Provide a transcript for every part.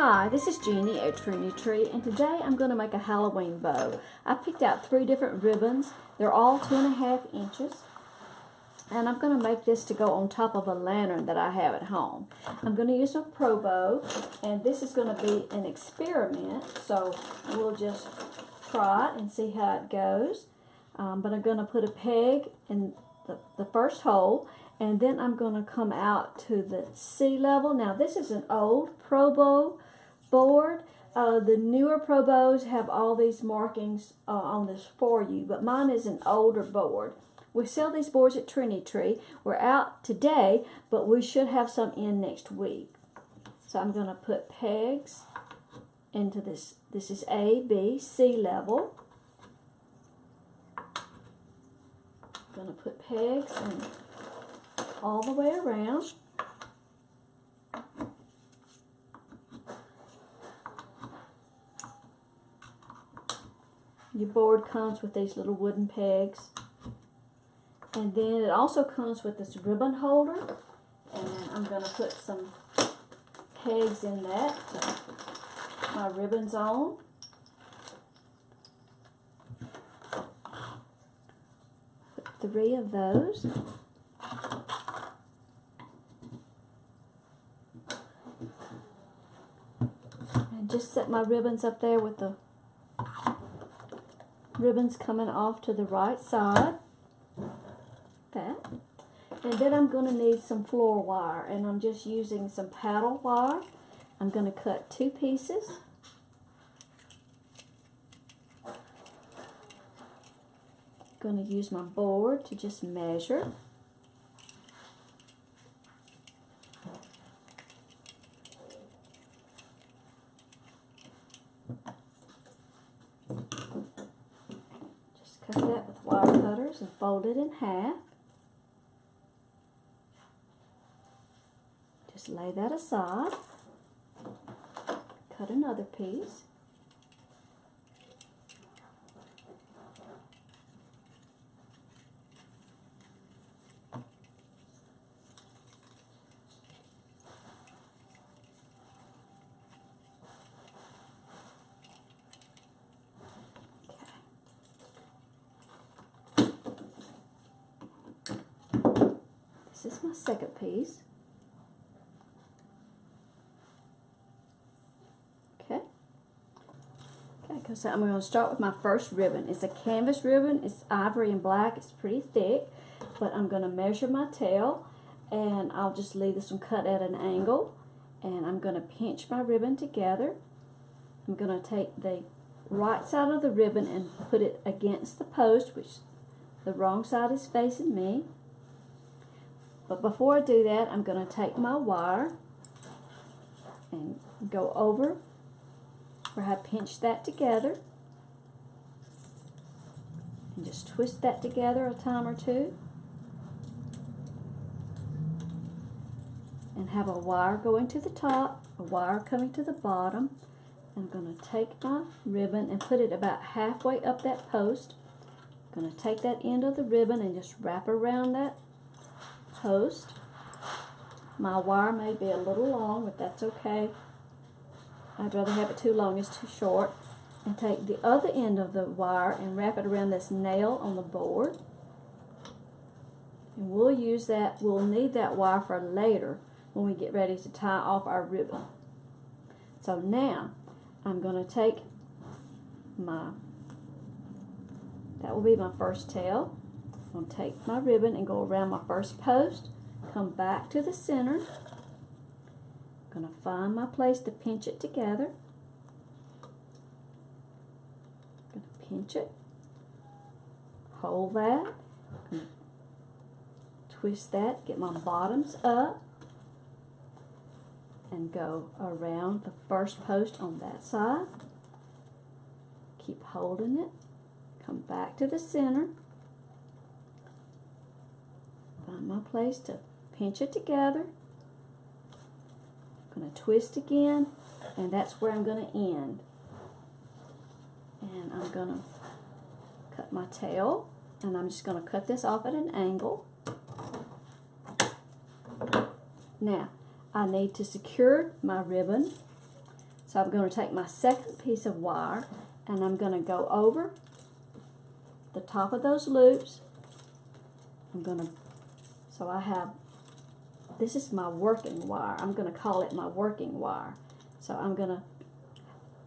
Hi, this is Jeannie at Trendy, and today I'm going to make a Halloween bow. I picked out 3 different ribbons. They're all 2.5 inches. And I'm going to make this to go on top of a lantern that I have at home. I'm going to use a Pro Bow, and this is going to be an experiment, so we'll just try it and see how it goes. But I'm going to put a peg in the first hole, and then I'm going to come out to the sea level. Now this is an old Pro Bow board. The newer Pro Bows have all these markings on this for you, but mine is an older board. We sell these boards at Trendy. We're out today, but we should have some in next week. So I'm going to put pegs into this. This is A, B, C level. I'm going to put pegs in all the way around. Your board comes with these little wooden pegs. And then it also comes with this ribbon holder, and I'm going to put some pegs in that to put my ribbons on. Put 3 of those. And just set my ribbons up there with the ribbons coming off to the right side. That. And then I'm going to need some floor wire, and I'm just using some paddle wire. I'm going to cut 2 pieces. I'm going to use my board to just measure. Just cut that with wire cutters and fold it in half. Just lay that aside. Cut another piece. Okay. This is my second piece. So I'm going to start with my first ribbon. It's a canvas ribbon. It's ivory and black. It's pretty thick, but I'm going to measure my tail, and I'll just leave this one cut at an angle, and I'm going to pinch my ribbon together. I'm going to take the right side of the ribbon and put it against the post, which the wrong side is facing me. But before I do that, I'm going to take my wire and go over where I pinched that together, and just twist that together a time or 2, and have a wire going to the top, a wire coming to the bottom. I'm going to take my ribbon and put it about halfway up that post. I'm going to take that end of the ribbon and just wrap around that post. My wire may be a little long, but that's okay. I'd rather have it too long as too short. And take the other end of the wire and wrap it around this nail on the board. And we'll need that wire for later when we get ready to tie off our ribbon. So now I'm going to take that will be my first tail. I'm going to take my ribbon and go around my first post, come back to the center. I'm going to find my place to pinch it together. I'm going to pinch it, hold that, twist that, get my bottoms up, and go around the first post on that side. Keep holding it, come back to the center, find my place to pinch it together. I'm going to twist again, and that's where I'm going to end. And I'm going to cut my tail, and I'm just going to cut this off at an angle. Now, I need to secure my ribbon So I'm going to take my second piece of wire and I'm going to go over the top of those loops. So I have, this is my working wire. I'm going to call it my working wire. So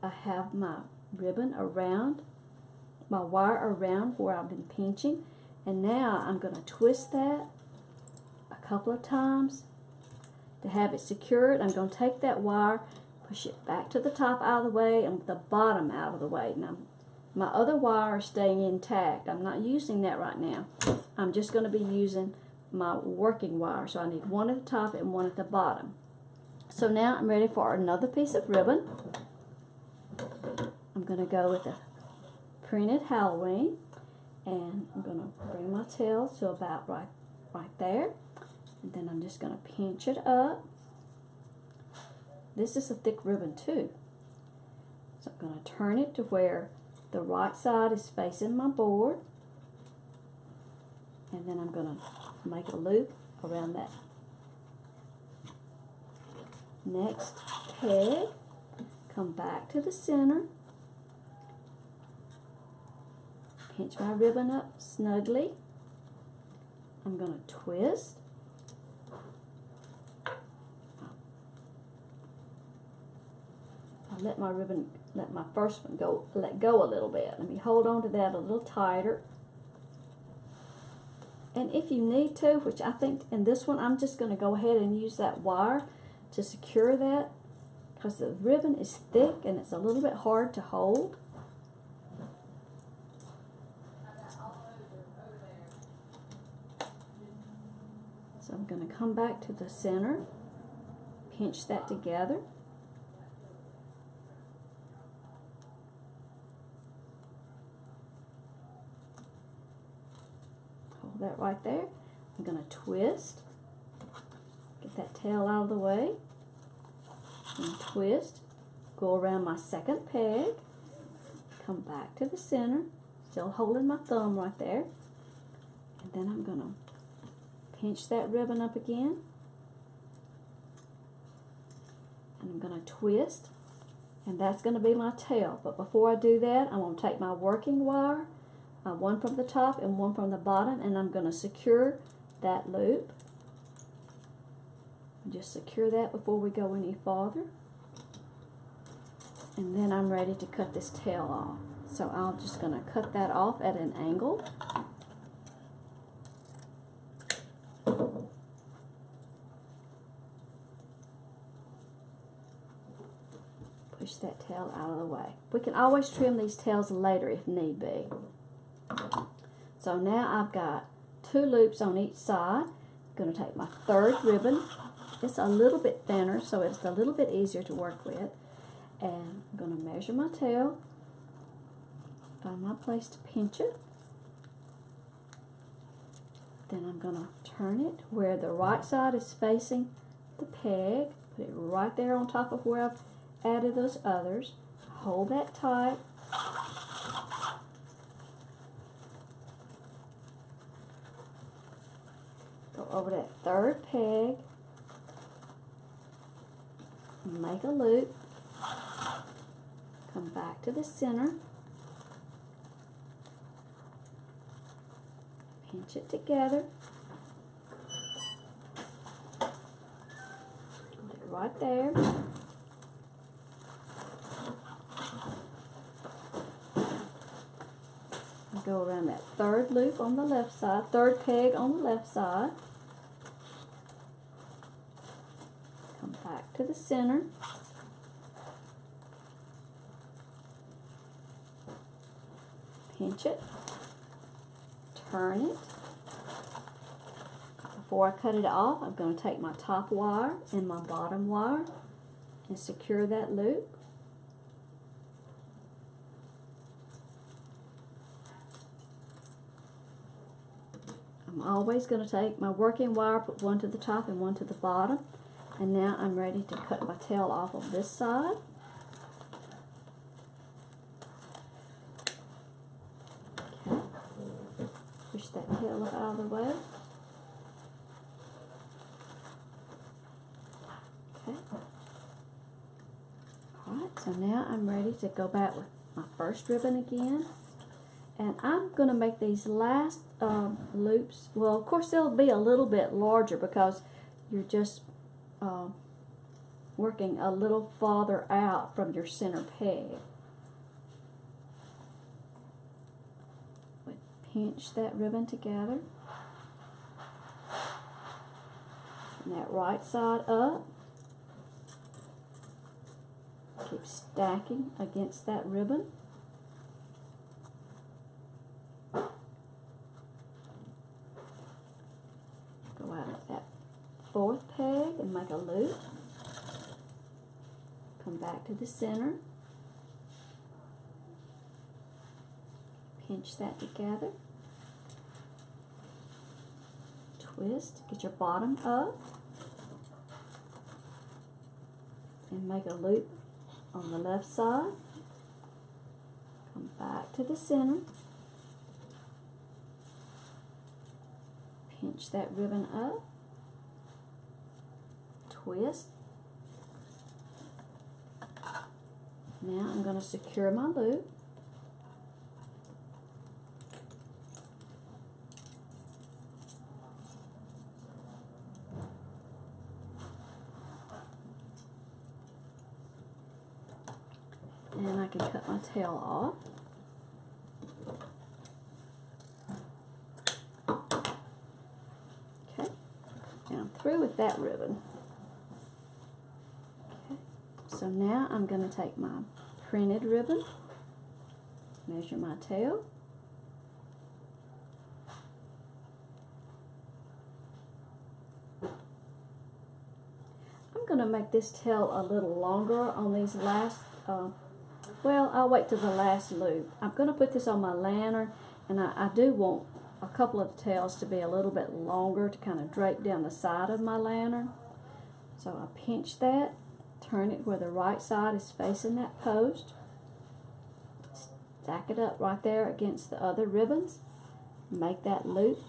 I have my ribbon around, my wire around where I've been pinching, and now I'm going to twist that a couple of times to have it secured. I'm going to take that wire, push it back to the top out of the way and the bottom out of the way. Now, my other wire is staying intact. I'm not using that right now. I'm just going to be using my working wire. So I need one at the top and one at the bottom. So now I'm ready for another piece of ribbon. I'm going to go with a printed Halloween, and I'm going to bring my tail to about right there, and then I'm just going to pinch it up. This is a thick ribbon too, so I'm going to turn it to where the right side is facing my board, and then I'm going to make a loop around that next peg, come back to the center, pinch my ribbon up snugly. I'm going to twist. I'll let my first one let go a little bit. Let me hold on to that a little tighter. And if you need to, which I think in this one, I'm just going to go ahead and use that wire to secure that, because the ribbon is thick and it's a little bit hard to hold. So I'm going to come back to the center, pinch that together. Hold that right there. I'm going to twist, get that tail out of the way, and twist, go around my second peg, come back to the center, still holding my thumb right there, and then I'm going to pinch that ribbon up again, and I'm going to twist, and that's going to be my tail. But before I do that, I'm going to take my working wire, one from the top and one from the bottom, and I'm going to secure that loop. Just secure that before we go any farther, and then I'm ready to cut this tail off. So I'm just going to cut that off at an angle. Push that tail out of the way. We can always trim these tails later if need be. So now I've got 2 loops on each side. I'm going to take my third ribbon. It's a little bit thinner, so it's a little bit easier to work with. And I'm going to measure my tail, find my place to pinch it. Then I'm going to turn it where the right side is facing the peg. Put it right there on top of where I've added those others. Hold that tight. Go over that third peg. Make a loop. Come back to the center. Pinch it together. Put it right there. Go around that third loop on the left side, third peg on the left side. Come back to the center. Pinch it. Turn it. Before I cut it off, I'm going to take my top wire and my bottom wire and secure that loop. I'm always going to take my working wire, put one to the top and one to the bottom. And now I'm ready to cut my tail off of this side. Okay. Push that tail up out of the way. Okay. Alright. So now I'm ready to go back with my first ribbon again. And I'm going to make these last loops, well, of course they'll be a little bit larger because you're just working a little farther out from your center peg. Pinch that ribbon together. And that right side up. Keep stacking against that ribbon. Go out of that fourth peg and make a loop. Come back to the center. Pinch that together. Twist, get your bottom up. And make a loop on the left side. Come back to the center. Pinch that ribbon up. Twist. Now I'm going to secure my loop. And I can cut my tail off. Okay, and I'm through with that ribbon. Okay, so now I'm going to take my printed ribbon, measure my tail, I'm going to make this tail a little longer on these last well, I'll wait till the last loop. I'm going to put this on my lantern, and I do want a couple of the tails to be a little bit longer to kind of drape down the side of my lantern. So I pinch that, turn it where the right side is facing that post, stack it up right there against the other ribbons, make that loop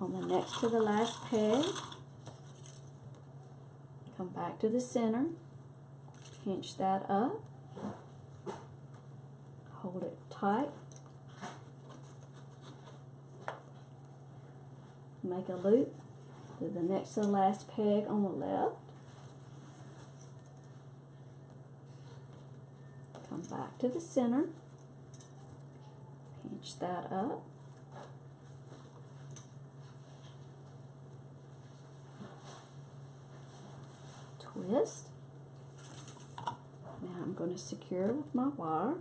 on the next to the last peg, come back to the center, pinch that up, hold it tight, make a loop to the next to the last peg on the left, come back to the center, pinch that up, twist. Now I'm going to secure with my wire.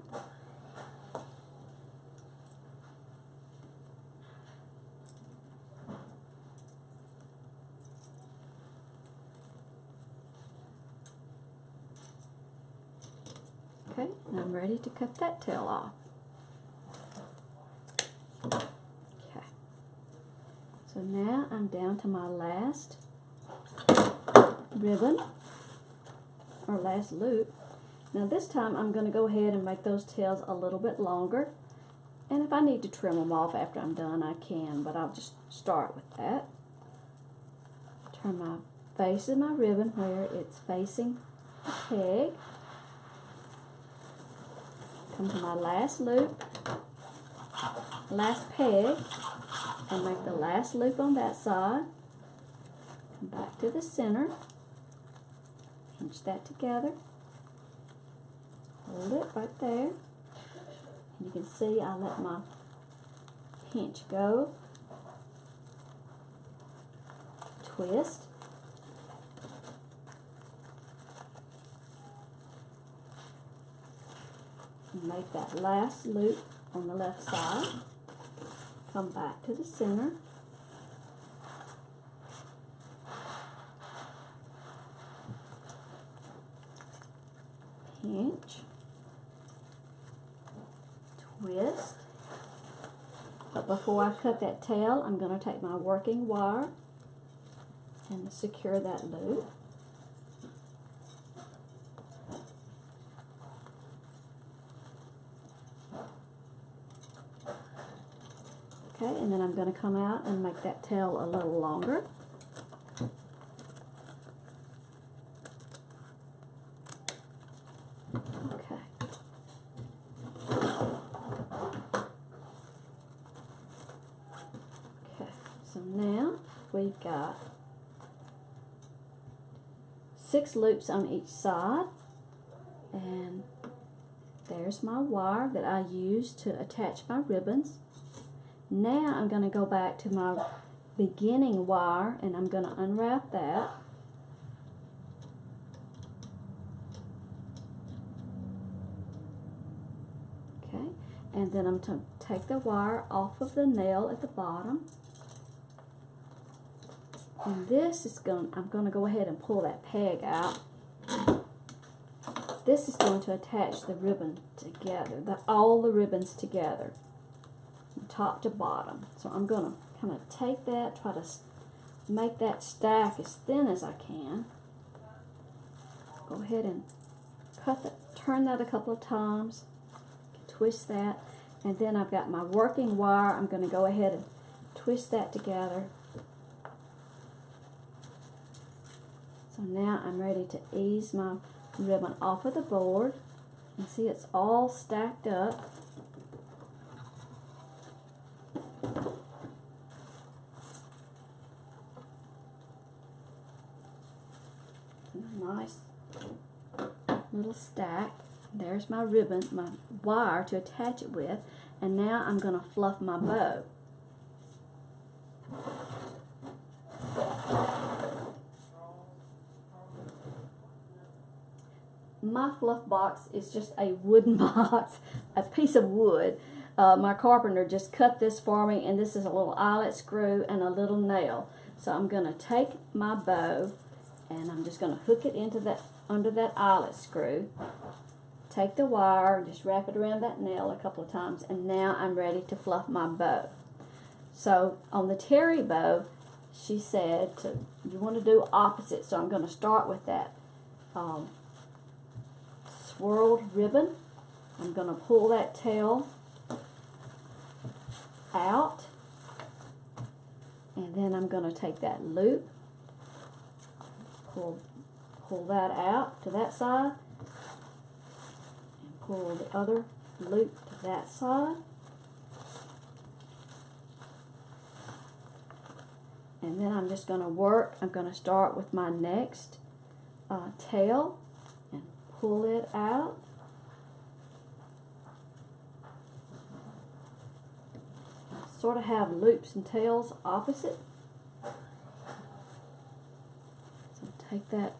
Okay, and I'm ready to cut that tail off. Okay, so now I'm down to my last ribbon, or last loop. Now this time I'm going to go ahead and make those tails a little bit longer, and if I need to trim them off after I'm done I can, but I'll just start with that. Turn my face of my ribbon where it's facing the peg. Come to my last loop, last peg, and make the last loop on that side. Come back to the center, pinch that together, hold it right there, and you can see I let my pinch go, twist, and make that last loop on the left side, come back to the center, pinch, twist. But before I cut that tail, I'm going to take my working wire and secure that loop. Okay, and then I'm going to come out and make that tail a little longer. Okay. Okay, so now we've got 6 loops on each side, and there's my wire that I used to attach my ribbons. Now I'm going to go back to my beginning wire and I'm going to unwrap that. Okay, and then I'm going to take the wire off of the nail at the bottom. And this is I'm going to go ahead and pull that peg out. This is going to attach the ribbon together, all the ribbons together, from top to bottom. So I'm going to kind of take that, try to make that stack as thin as I can. Go ahead and turn that a couple of times, twist that, and then I've got my working wire. I'm going to go ahead and twist that together. So now I'm ready to ease my ribbon off of the board. And see, it's all stacked up. Nice little stack. There's my ribbon, my wire to attach it with, and now I'm going to fluff my bow. My fluff box is just a wooden box, a piece of wood. My carpenter just cut this for me, and this is a little eyelet screw and a little nail. So I'm going to take my bow and I'm just going to hook it into under that eyelet screw. Take the wire, just wrap it around that nail a couple of times, and now I'm ready to fluff my bow. So on the Terri Bow, she said you want to do opposite, so I'm going to start with that swirled ribbon. I'm going to pull that tail out, and then I'm going to take that loop, pull that out to that side, and pull the other loop to that side, and then I'm just going to work. I'm going to start with my next tail and pull it out. Sort of have loops and tails opposite. So take that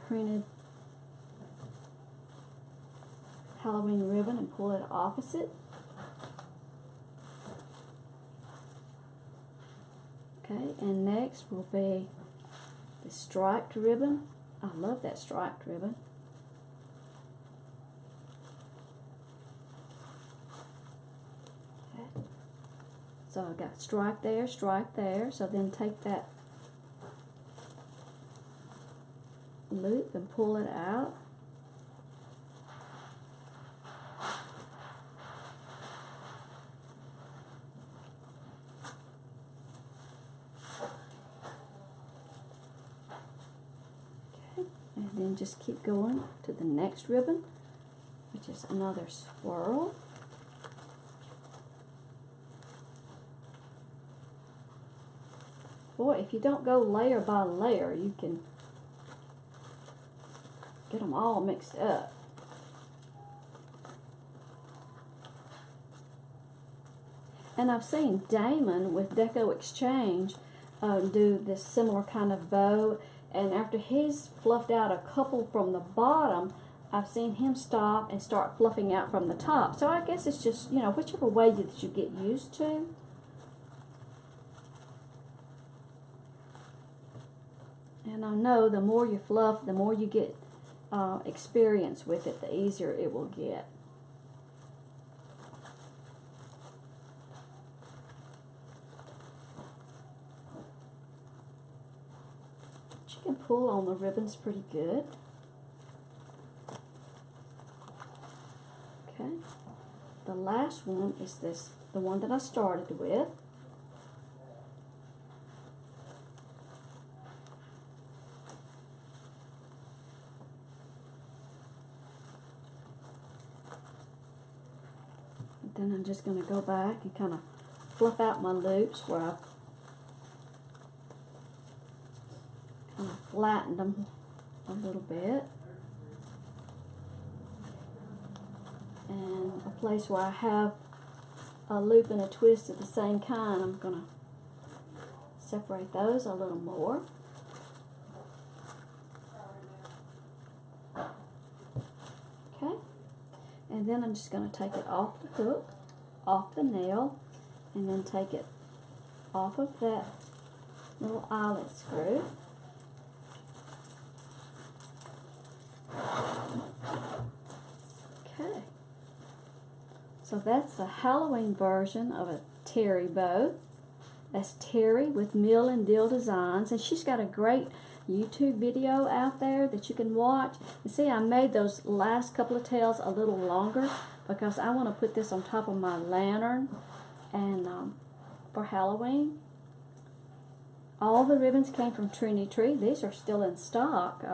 printed Halloween ribbon and pull it opposite. Okay, and next will be the striped ribbon. I love that striped ribbon. Okay. So I've got stripe there, so then take that loop and pull it out. Okay, and then just keep going to the next ribbon, which is another swirl. Boy, if you don't go layer by layer, you can get them all mixed up. And I've seen Damon with Deco Exchange do this similar kind of bow, and after he's fluffed out a couple from the bottom, I've seen him stop and start fluffing out from the top. So I guess it's just, you know, whichever way that you get used to. And I know the more you fluff, the more you get experience with it, the easier it will get. But you can pull on the ribbons pretty good. Okay. The last one is the one that I started with. Then I'm just going to go back and kind of fluff out my loops where I've kind of flattened them a little bit. And a place where I have a loop and a twist of the same kind, I'm going to separate those a little more. Okay, and then I'm just going to take it off the hook, off the nail, and then take it off of that little eyelet screw. Okay, so that's the Halloween version of a Terri Bow. That's Terri with Mill and Deal Designs, and she's got a great YouTube video out there that you can watch. And see, I made those last couple of tails a little longer because I want to put this on top of my lantern and for Halloween. All the ribbons came from Trendy. These are still in stock.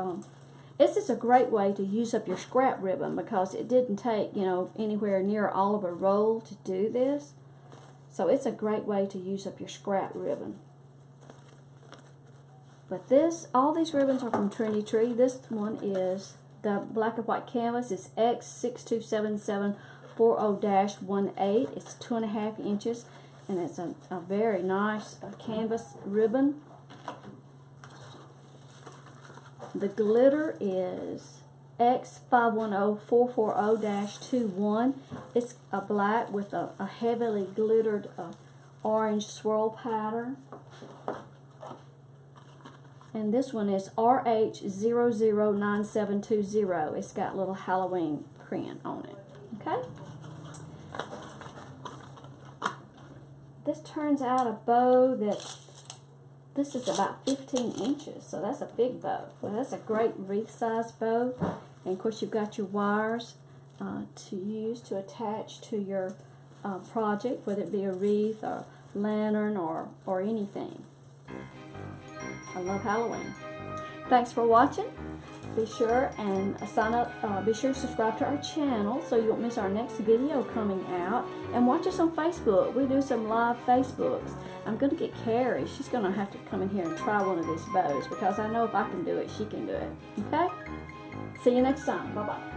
This is a great way to use up your scrap ribbon because it didn't take, anywhere near all of a roll to do this. So it's a great way to use up your scrap ribbon. But all these ribbons are from Trendy. This one is the black and white canvas. It's X627740-18. It's 2.5 inches, and it's a very nice canvas ribbon. The glitter is X510440-21. It's a black with a heavily glittered orange swirl pattern. And this one is RH009720. It's got little Halloween print on it. Okay? This turns out a bow this is about 15 inches, so that's a big bow. Well, that's a great wreath-size bow. And of course, you've got your wires to use to attach to your project, whether it be a wreath or lantern or anything. I love Halloween. Thanks for watching. Be sure and sign up. Be sure to subscribe to our channel so you won't miss our next video coming out. And watch us on Facebook. We do some live Facebooks. I'm going to get Carrie. She's going to have to come in here and try one of these bows because I know if I can do it, she can do it. Okay? See you next time. Bye-bye.